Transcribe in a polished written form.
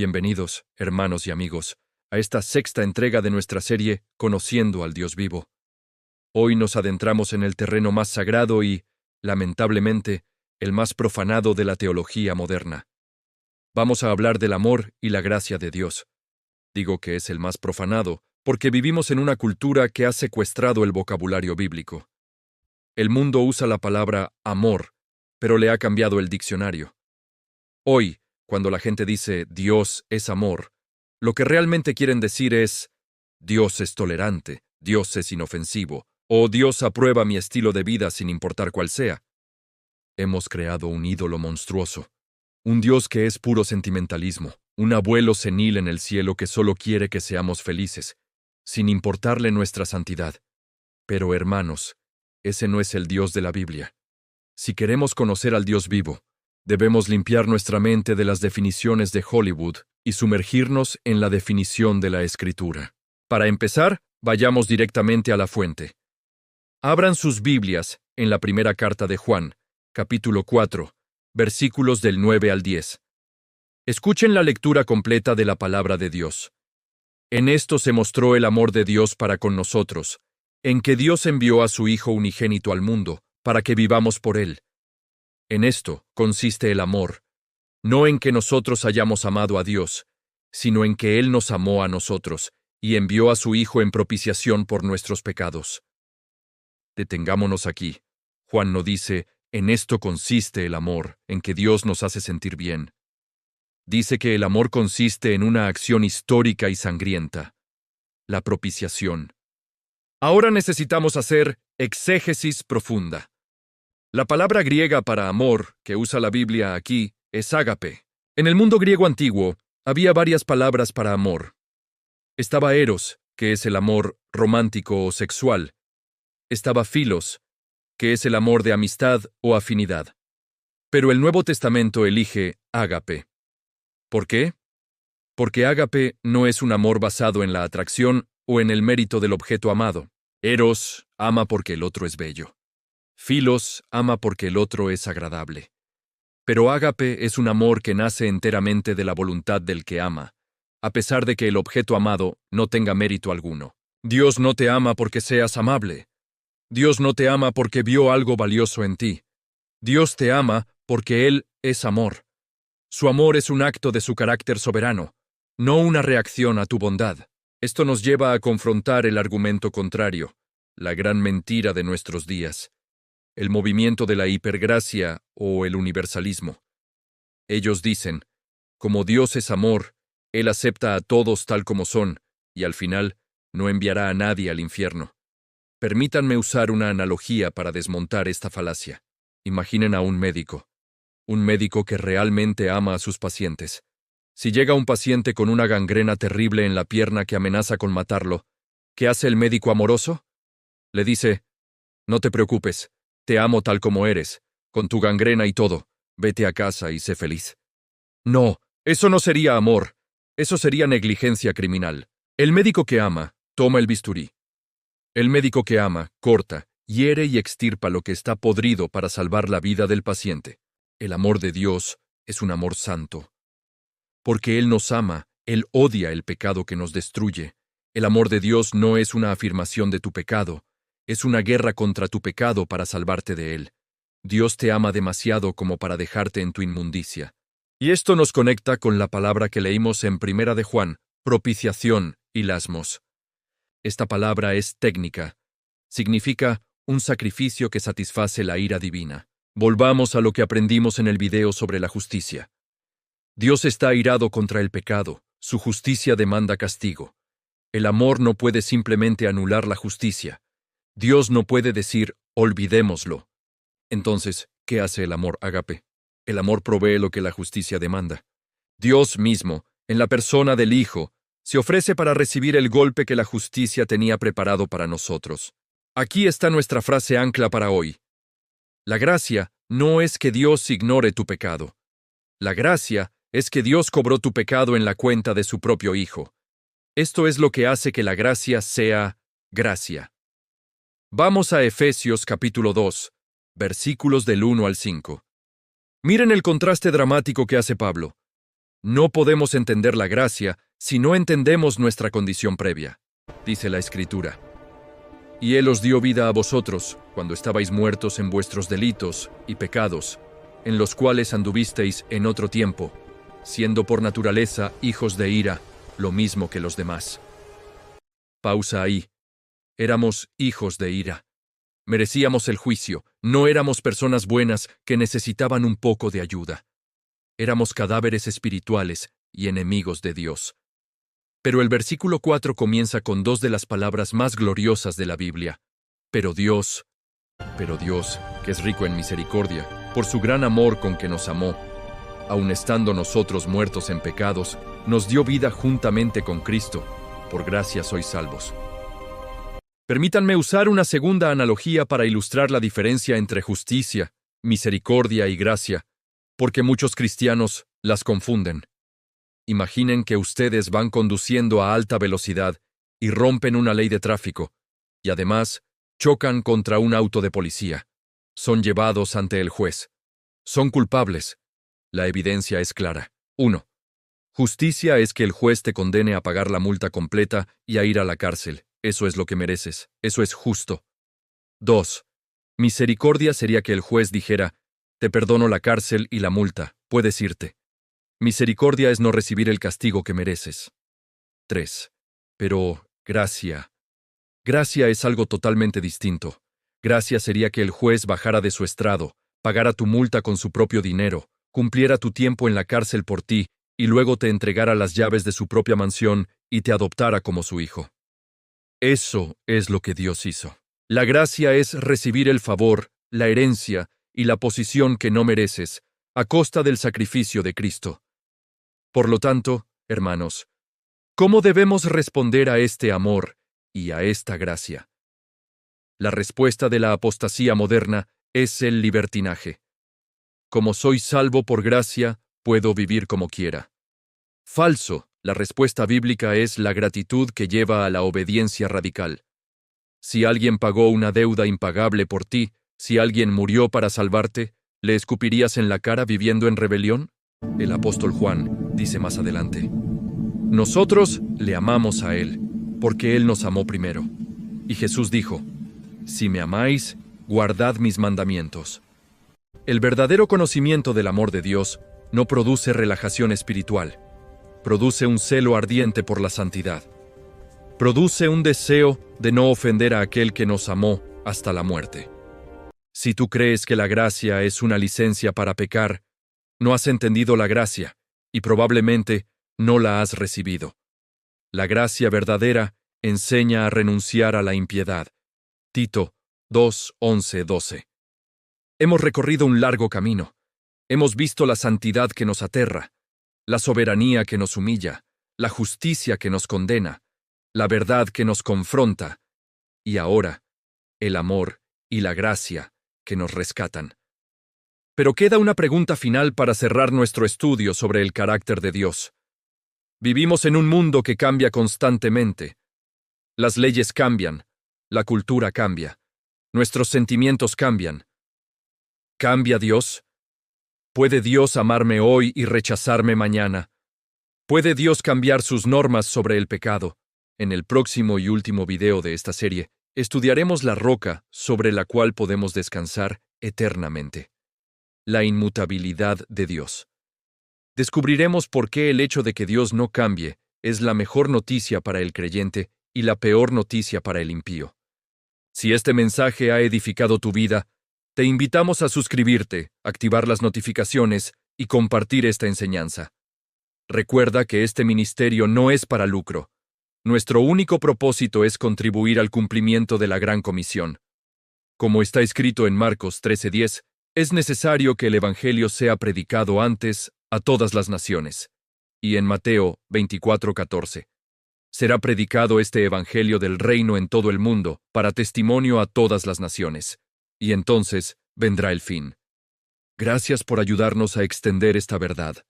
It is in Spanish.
Bienvenidos, hermanos y amigos, a esta sexta entrega de nuestra serie Conociendo al Dios Vivo. Hoy nos adentramos en el terreno más sagrado y, lamentablemente, el más profanado de la teología moderna. Vamos a hablar del amor y la gracia de Dios. Digo que es el más profanado porque vivimos en una cultura que ha secuestrado el vocabulario bíblico. El mundo usa la palabra amor, pero le ha cambiado el diccionario. Hoy, cuando la gente dice Dios es amor, lo que realmente quieren decir es Dios es tolerante, Dios es inofensivo, o Dios aprueba mi estilo de vida sin importar cuál sea. Hemos creado un ídolo monstruoso, un Dios que es puro sentimentalismo, un abuelo senil en el cielo que solo quiere que seamos felices, sin importarle nuestra santidad. Pero, hermanos, ese no es el Dios de la Biblia. Si queremos conocer al Dios vivo, debemos limpiar nuestra mente de las definiciones de Hollywood y sumergirnos en la definición de la Escritura. Para empezar, vayamos directamente a la fuente. Abran sus Biblias en la primera carta de Juan, capítulo 4, versículos del 9 al 10. Escuchen la lectura completa de la palabra de Dios. En esto se mostró el amor de Dios para con nosotros, en que Dios envió a su Hijo unigénito al mundo, para que vivamos por él. En esto consiste el amor, no en que nosotros hayamos amado a Dios, sino en que Él nos amó a nosotros y envió a su Hijo en propiciación por nuestros pecados. Detengámonos aquí. Juan no dice, en esto consiste el amor, en que Dios nos hace sentir bien. Dice que el amor consiste en una acción histórica y sangrienta, la propiciación. Ahora necesitamos hacer exégesis profunda. La palabra griega para amor que usa la Biblia aquí es ágape. En el mundo griego antiguo había varias palabras para amor. Estaba eros, que es el amor romántico o sexual. Estaba philos, que es el amor de amistad o afinidad. Pero el Nuevo Testamento elige ágape. ¿Por qué? Porque ágape no es un amor basado en la atracción o en el mérito del objeto amado. Eros ama porque el otro es bello. Philos ama porque el otro es agradable. Pero ágape es un amor que nace enteramente de la voluntad del que ama, a pesar de que el objeto amado no tenga mérito alguno. Dios no te ama porque seas amable. Dios no te ama porque vio algo valioso en ti. Dios te ama porque Él es amor. Su amor es un acto de su carácter soberano, no una reacción a tu bondad. Esto nos lleva a confrontar el argumento contrario, la gran mentira de nuestros días. El movimiento de la hipergracia o el universalismo. Ellos dicen, como Dios es amor, Él acepta a todos tal como son, y al final no enviará a nadie al infierno. Permítanme usar una analogía para desmontar esta falacia. Imaginen a un médico que realmente ama a sus pacientes. Si llega un paciente con una gangrena terrible en la pierna que amenaza con matarlo, ¿qué hace el médico amoroso? Le dice, no te preocupes. Te amo tal como eres, con tu gangrena y todo. Vete a casa y sé feliz. No, eso no sería amor. Eso sería negligencia criminal. El médico que ama, toma el bisturí. El médico que ama, corta, hiere y extirpa lo que está podrido para salvar la vida del paciente. El amor de Dios es un amor santo. Porque Él nos ama, Él odia el pecado que nos destruye. El amor de Dios no es una afirmación de tu pecado. Es una guerra contra tu pecado para salvarte de él. Dios te ama demasiado como para dejarte en tu inmundicia. Y esto nos conecta con la palabra que leímos en Primera de Juan, propiciación y lasmos. Esta palabra es técnica. Significa un sacrificio que satisface la ira divina. Volvamos a lo que aprendimos en el video sobre la justicia. Dios está airado contra el pecado. Su justicia demanda castigo. El amor no puede simplemente anular la justicia. Dios no puede decir, olvidémoslo. Entonces, ¿qué hace el amor ágape? El amor provee lo que la justicia demanda. Dios mismo, en la persona del Hijo, se ofrece para recibir el golpe que la justicia tenía preparado para nosotros. Aquí está nuestra frase ancla para hoy. La gracia no es que Dios ignore tu pecado. La gracia es que Dios cobró tu pecado en la cuenta de su propio Hijo. Esto es lo que hace que la gracia sea gracia. Vamos a Efesios capítulo 2, versículos del 1 al 5. Miren el contraste dramático que hace Pablo. No podemos entender la gracia si no entendemos nuestra condición previa, dice la Escritura. Y Él os dio vida a vosotros, cuando estabais muertos en vuestros delitos y pecados, en los cuales anduvisteis en otro tiempo, siendo por naturaleza hijos de ira, lo mismo que los demás. Pausa ahí. Éramos hijos de ira. Merecíamos el juicio, no éramos personas buenas que necesitaban un poco de ayuda. Éramos cadáveres espirituales y enemigos de Dios. Pero el versículo 4 comienza con dos de las palabras más gloriosas de la Biblia. Pero Dios, que es rico en misericordia, por su gran amor con que nos amó, aun estando nosotros muertos en pecados, nos dio vida juntamente con Cristo. Por gracia sois salvos. Permítanme usar una segunda analogía para ilustrar la diferencia entre justicia, misericordia y gracia, porque muchos cristianos las confunden. Imaginen que ustedes van conduciendo a alta velocidad y rompen una ley de tráfico, y además chocan contra un auto de policía. Son llevados ante el juez. Son culpables. La evidencia es clara. 1. Justicia es que el juez te condene a pagar la multa completa y a ir a la cárcel. Eso es lo que mereces. Eso es justo. 2. Misericordia sería que el juez dijera, te perdono la cárcel y la multa, puedes irte. Misericordia es no recibir el castigo que mereces. 3. Pero gracia. Gracia es algo totalmente distinto. Gracia sería que el juez bajara de su estrado, pagara tu multa con su propio dinero, cumpliera tu tiempo en la cárcel por ti y luego te entregara las llaves de su propia mansión y te adoptara como su hijo. Eso es lo que Dios hizo. La gracia es recibir el favor, la herencia y la posición que no mereces, a costa del sacrificio de Cristo. Por lo tanto, hermanos, ¿cómo debemos responder a este amor y a esta gracia? La respuesta de la apostasía moderna es el libertinaje. Como soy salvo por gracia, puedo vivir como quiera. Falso. La respuesta bíblica es la gratitud que lleva a la obediencia radical. Si alguien pagó una deuda impagable por ti, si alguien murió para salvarte, ¿le escupirías en la cara viviendo en rebelión? El apóstol Juan dice más adelante. Nosotros le amamos a Él, porque Él nos amó primero. Y Jesús dijo, si me amáis, guardad mis mandamientos. El verdadero conocimiento del amor de Dios no produce relajación espiritual. Produce un celo ardiente por la santidad. Produce un deseo de no ofender a aquel que nos amó hasta la muerte. Si tú crees que la gracia es una licencia para pecar, no has entendido la gracia y probablemente no la has recibido. La gracia verdadera enseña a renunciar a la impiedad. Tito 2:11-12. Hemos recorrido un largo camino. Hemos visto la santidad que nos aterra, la soberanía que nos humilla, la justicia que nos condena, la verdad que nos confronta, y ahora, el amor y la gracia que nos rescatan. Pero queda una pregunta final para cerrar nuestro estudio sobre el carácter de Dios. Vivimos en un mundo que cambia constantemente. Las leyes cambian, la cultura cambia, nuestros sentimientos cambian. ¿Cambia Dios? ¿Puede Dios amarme hoy y rechazarme mañana? ¿Puede Dios cambiar sus normas sobre el pecado? En el próximo y último video de esta serie, estudiaremos la roca sobre la cual podemos descansar eternamente. La inmutabilidad de Dios. Descubriremos por qué el hecho de que Dios no cambie es la mejor noticia para el creyente y la peor noticia para el impío. Si este mensaje ha edificado tu vida, te invitamos a suscribirte, activar las notificaciones y compartir esta enseñanza. Recuerda que este ministerio no es para lucro. Nuestro único propósito es contribuir al cumplimiento de la Gran Comisión. Como está escrito en Marcos 13:10, es necesario que el Evangelio sea predicado antes a todas las naciones. Y en Mateo 24:14, será predicado este Evangelio del reino en todo el mundo, para testimonio a todas las naciones. Y entonces vendrá el fin. Gracias por ayudarnos a extender esta verdad.